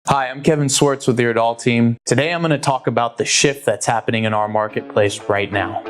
Hi, I'm Kevin Swartz with the Erdal team. Today I'm going to talk about the shift that's happening in our marketplace right now.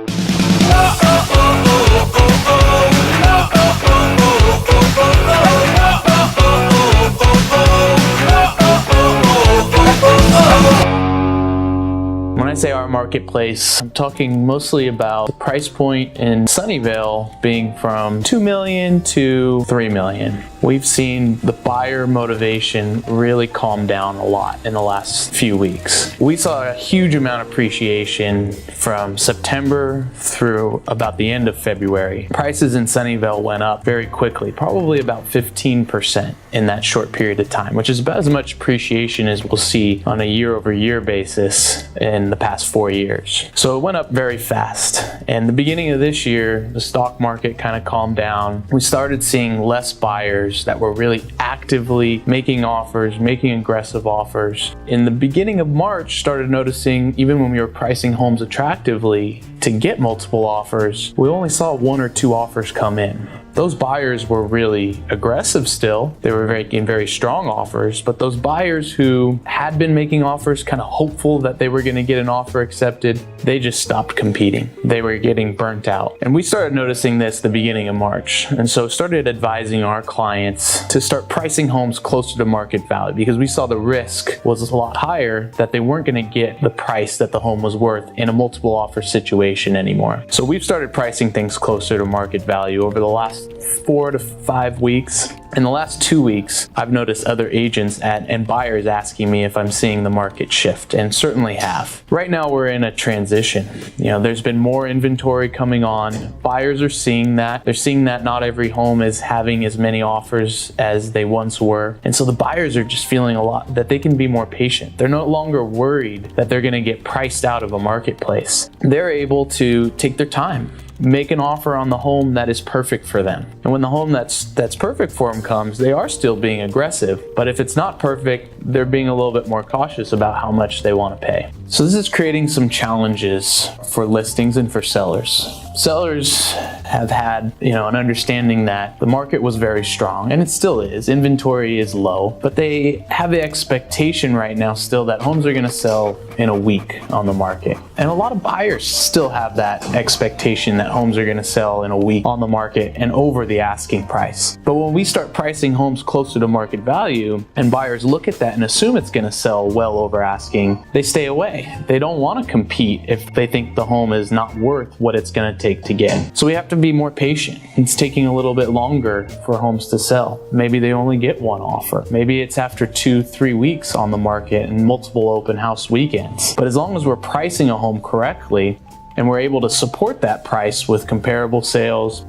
When I say our marketplace, I'm talking mostly about the price point in Sunnyvale being from $2 million to $3 million. We've seen the buyer motivation really calm down a lot in the last few weeks. We saw a huge amount of appreciation from September through about the end of February. Prices in Sunnyvale went up very quickly, probably about 15% in that short period of time, which is about as much appreciation as we'll see on a year-over-year basis in the past 4 years. So it went up very fast. And the beginning of this year, the stock market kind of calmed down. We started seeing less buyers that were really actively making offers, making aggressive offers. In the beginning of March, started noticing even when we were pricing homes attractively to get multiple offers, we only saw 1 or 2 offers come in. Those buyers were really aggressive still. They were making very strong offers, but those buyers who had been making offers kind of hopeful that they were going to get an offer accepted, they just stopped competing. They were getting burnt out. And we started noticing this the beginning of March. And so started advising our clients to start pricing homes closer to market value because we saw the risk was a lot higher that they weren't going to get the price that the home was worth in a multiple offer situation anymore. So we've started pricing things closer to market value over the last 4 to 5 weeks. In the last 2 weeks, I've noticed other agents and buyers asking me if I'm seeing the market shift, and certainly have. Right now we're in a transition. There's been more inventory coming on. Buyers are seeing that. They're seeing that not every home is having as many offers as they once were. And so the buyers are just feeling a lot that they can be more patient. They're no longer worried that they're going to get priced out of a marketplace. They're able to take their time, make an offer on the home that is perfect for them. And when the home that's perfect for them comes, they are still being aggressive. But if it's not perfect, they're being a little bit more cautious about how much they want to pay. So this is creating some challenges for listings and for sellers. Sellers have had, an understanding that the market was very strong, and it still is. Inventory is low, but they have the expectation right now still that homes are going to sell in a week on the market. And a lot of buyers still have that expectation that homes are going to sell in a week on the market and over the asking price. But when we start pricing homes closer to market value and buyers look at that and assume it's going to sell well over asking, they stay away. They don't want to compete if they think the home is not worth what it's going to take to get. So we have to be more patient. It's taking a little bit longer for homes to sell. Maybe they only get 1 offer. Maybe it's after 2-3 weeks on the market and multiple open house weekends. But as long as we're pricing a home correctly and we're able to support that price with comparable sales,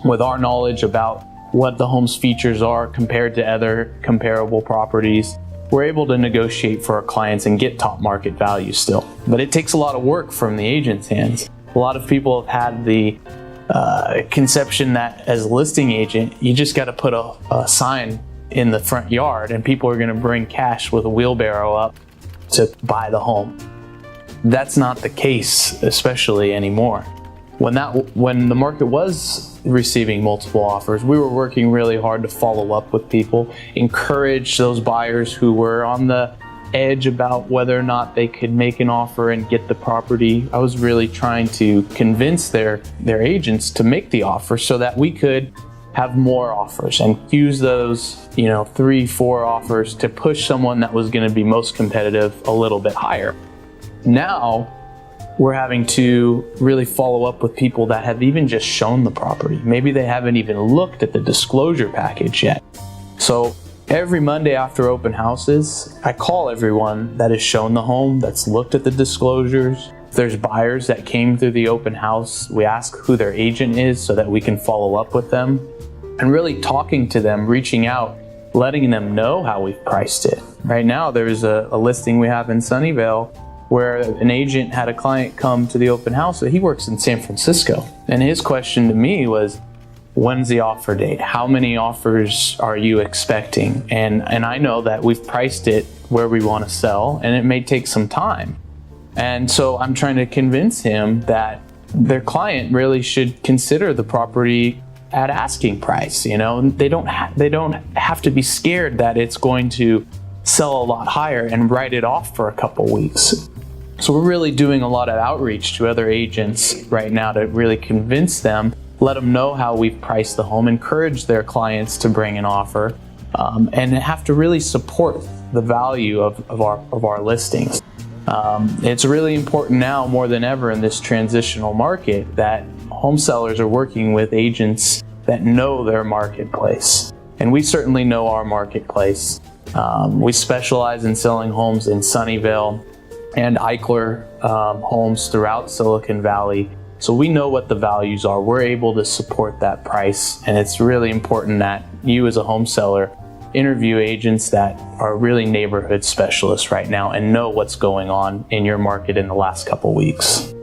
with our knowledge about what the home's features are compared to other comparable properties, we're able to negotiate for our clients and get top market value still. But it takes a lot of work from the agent's hands. A lot of people have had the conception that as a listing agent, you just got to put a sign in the front yard and people are going to bring cash with a wheelbarrow up to buy the home. That's not the case, especially anymore. When the market was receiving multiple offers, we were working really hard to follow up with people, encourage those buyers who were on the edge about whether or not they could make an offer and get the property. I was really trying to convince their agents to make the offer so that we could have more offers and use those 3-4 offers to push someone that was going to be most competitive a little bit higher. Now we're having to really follow up with people that have even just shown the property. Maybe they haven't even looked at the disclosure package yet. So every Monday after open houses, I call everyone that has shown the home, that's looked at the disclosures. If there's buyers that came through the open house, we ask who their agent is so that we can follow up with them. And really talking to them, reaching out, letting them know how we've priced it. Right now, there's a listing we have in Sunnyvale where an agent had a client come to the open house. He works in San Francisco. And his question to me was, when's the offer date? How many offers are you expecting? And I know that we've priced it where we want to sell, and it may take some time. And so I'm trying to convince him that their client really should consider the property at asking price. They don't have to be scared that it's going to sell a lot higher and write it off for a couple weeks. So we're really doing a lot of outreach to other agents right now to really convince them, let them know how we've priced the home, encourage their clients to bring an offer, and have to really support the value of our listings. It's really important now more than ever in this transitional market that home sellers are working with agents that know their marketplace. And we certainly know our marketplace. We specialize in selling homes in Sunnyvale and Eichler homes throughout Silicon Valley. So we know what the values are. We're able to support that price. And it's really important that you as a home seller interview agents that are really neighborhood specialists right now and know what's going on in your market in the last couple weeks.